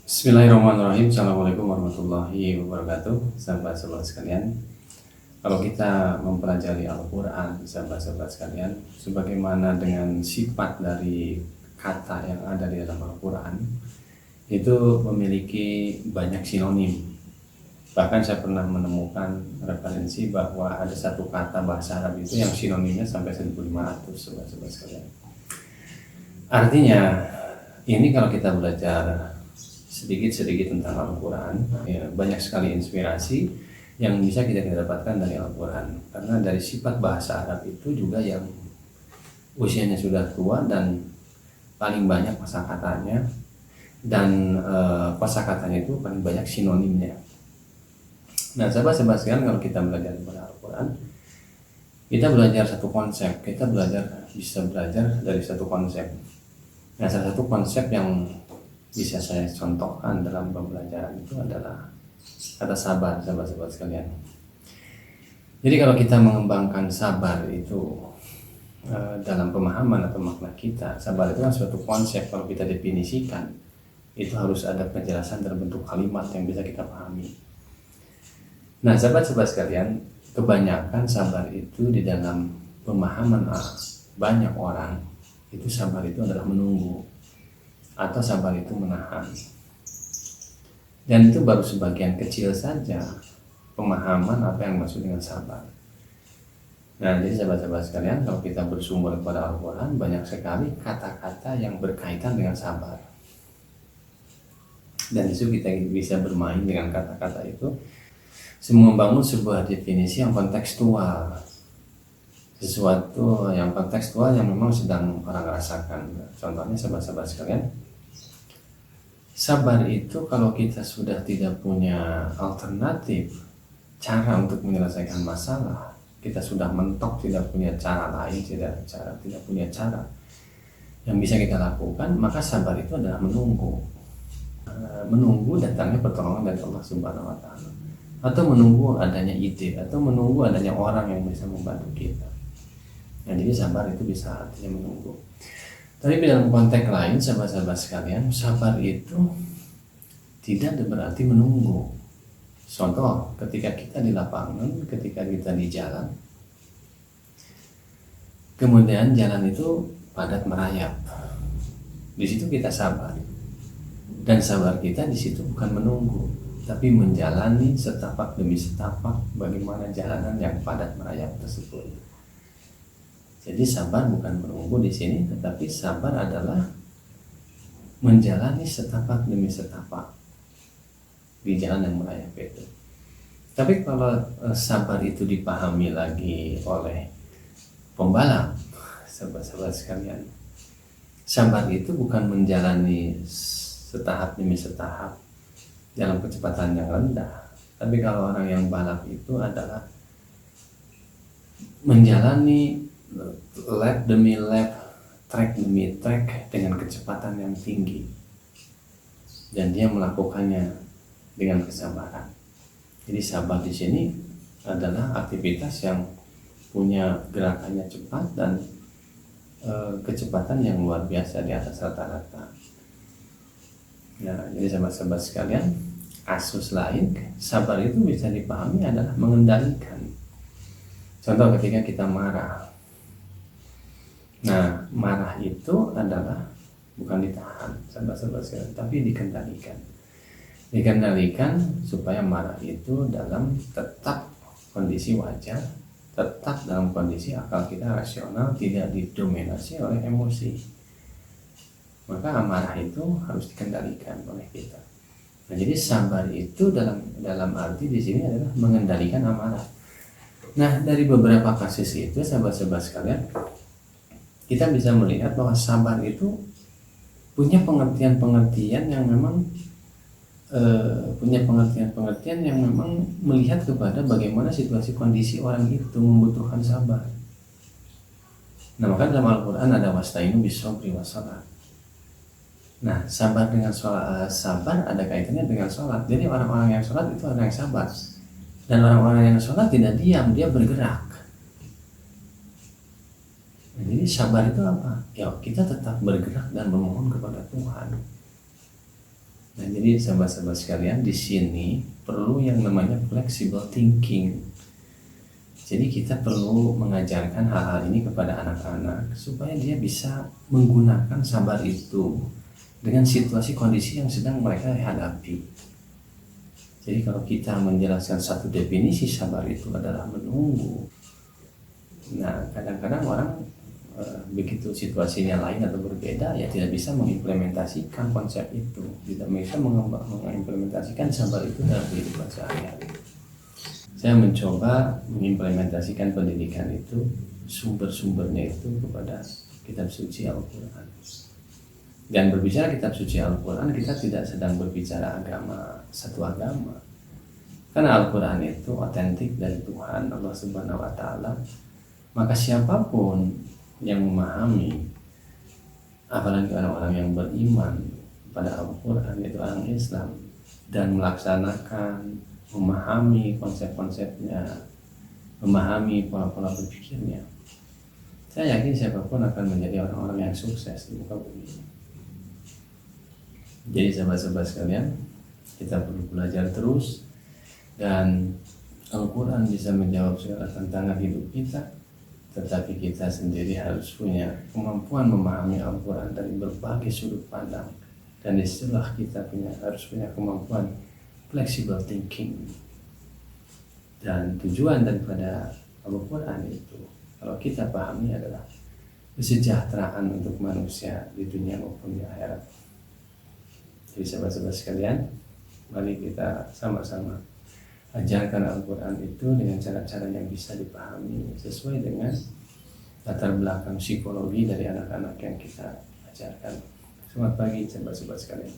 Bismillahirrahmanirrahim. Assalamualaikum warahmatullahi wabarakatuh. Sahabat-sahabat sekalian, kalau kita mempelajari Al-Quran, sahabat-sahabat sekalian, sebagaimana dengan sifat dari kata yang ada di dalam Al-Quran, itu memiliki banyak sinonim. Bahkan saya pernah menemukan referensi bahwa ada satu kata bahasa Arab itu yang sinonimnya sampai 1.500, sahabat-sahabat sekalian. Artinya, ini kalau kita belajar sedikit-sedikit tentang Al-Quran, ya, banyak sekali inspirasi yang bisa kita dapatkan dari Al-Quran. Karena dari sifat bahasa Arab itu juga yang usianya sudah tua dan paling banyak kosakatanya, dan kosakatanya itu paling banyak sinonimnya. Nah, sahabat-sahabat sekalian, kalau kita belajar tentang Al-Quran, kita belajar satu konsep, kita bisa belajar dari satu konsep. Nah, salah satu konsep yang bisa saya contohkan dalam pembelajaran itu adalah kata sabar, sahabat-sahabat sekalian. Jadi kalau kita mengembangkan sabar itu dalam pemahaman atau makna kita, sabar itu kan suatu konsep. Kalau kita definisikan, itu harus ada penjelasan dalam bentuk kalimat yang bisa kita pahami. Nah, sahabat-sahabat sekalian, kebanyakan sabar itu di dalam pemahaman banyak orang, itu sabar itu adalah menunggu, atau sabar itu menahan. Dan itu baru sebagian kecil saja pemahaman apa yang maksud dengan sabar. Nah, jadi sahabat-sahabat sekalian, kalau kita bersumber kepada Al-Quran, banyak sekali kata-kata yang berkaitan dengan sabar. Dan itu kita bisa bermain dengan kata-kata itu, membangun sebuah definisi yang kontekstual, sesuatu yang kontekstual yang memang sedang orang rasakan. Contohnya, sahabat-sahabat sekalian, sabar itu kalau kita sudah tidak punya alternatif cara untuk menyelesaikan masalah, kita sudah mentok, tidak punya cara lain, tidak punya cara yang bisa kita lakukan, maka sabar itu adalah menunggu datangnya pertolongan dari Allah Subhanahu wa Ta'ala, atau menunggu adanya ide, atau menunggu adanya orang yang bisa membantu kita. Nah, jadi sabar itu bisa artinya menunggu. Tapi dalam konteks lain, sahabat-sahabat sekalian, sabar itu tidak berarti menunggu. Contoh, ketika kita di lapangan, ketika kita di jalan, kemudian jalan itu padat merayap, di situ kita sabar. Dan sabar kita di situ bukan menunggu, tapi menjalani setapak demi setapak bagaimana jalanan yang padat merayap tersebut. Jadi sabar bukan menunggu di sini, tetapi sabar adalah menjalani setapak demi setapak di jalan yang merayap itu. Tapi kalau sabar itu dipahami lagi oleh pembalap, sahabat-sahabat sekalian, sabar itu bukan menjalani setahap demi setahap dalam kecepatan yang rendah. Tapi kalau orang yang balap itu adalah menjalani lap demi lap, track demi track dengan kecepatan yang tinggi, dan dia melakukannya dengan kesabaran. Jadi sabar di sini adalah aktivitas yang punya gerakannya cepat dan kecepatan yang luar biasa di atas rata-rata. Nah, jadi sahabat-sahabat sekalian, asus lain sabar itu bisa dipahami adalah mengendalikan. Contoh, ketika kita marah. Nah, marah itu adalah bukan ditahan, sahabat-sahabat sekalian, tapi dikendalikan. Dikendalikan supaya marah itu dalam tetap kondisi wajar, tetap dalam kondisi akal kita rasional, tidak didominasi oleh emosi. Maka amarah itu harus dikendalikan oleh kita. Nah, jadi sabar itu dalam arti di sini adalah mengendalikan amarah. Nah, dari beberapa kasus itu, sahabat-sahabat sekalian, kita bisa melihat bahwa sabar itu punya pengertian-pengertian yang memang melihat kepada bagaimana situasi kondisi orang itu membutuhkan sabar. Nah, maka dalam Al-Quran ada wasta'inu bis-sabri was-salat. Nah, sabar dengan sabar ada kaitannya dengan sholat. Jadi orang-orang yang sholat itu orang yang sabar, dan orang-orang yang sholat tidak diam, dia bergerak. Nah, jadi sabar itu apa? Ya, kita tetap bergerak dan memohon kepada Tuhan. Nah, jadi sahabat-sahabat sekalian, di sini perlu yang namanya flexible thinking. Jadi kita perlu mengajarkan hal-hal ini kepada anak-anak supaya dia bisa menggunakan sabar itu dengan situasi kondisi yang sedang mereka hadapi. Jadi kalau kita menjelaskan satu definisi sabar itu adalah menunggu. Nah, kadang-kadang orang begitu situasinya lain atau berbeda, ya tidak bisa mengimplementasikan konsep itu, tidak bisa mengimplementasikan sabar itu dalam kehidupan sehari-hari. Saya mencoba mengimplementasikan pendidikan itu, sumber-sumbernya itu kepada kitab suci Al-Quran. Dan berbicara kitab suci Al-Quran, kita tidak sedang berbicara satu agama. Karena Al-Quran itu otentik dari Tuhan Allah Subhanahu wa Ta'ala. Maka siapapun yang memahami, apalagi orang-orang yang beriman pada Al-Quran, yaitu orang Islam, dan melaksanakan, memahami konsep-konsepnya, memahami pola-pola berpikirnya, saya yakin siapapun akan menjadi orang-orang yang sukses di muka bumi ini. Jadi sahabat-sahabat sekalian, kita perlu belajar terus, dan Al-Quran bisa menjawab segala tantangan hidup kita, tetapi kita sendiri harus punya kemampuan memahami Al-Quran dari berbagai sudut pandang, dan istilah kita harus punya kemampuan flexible thinking. Dan tujuan daripada Al-Quran itu, kalau kita pahami, adalah kesejahteraan untuk manusia di dunia maupun di akhirat. Jadi sahabat-sahabat sekalian, mari kita sama-sama ajarkan Al-Quran itu dengan cara-cara yang bisa dipahami sesuai dengan latar belakang psikologi dari anak-anak yang kita ajarkan. Selamat pagi sahabat-sahabat sekalian.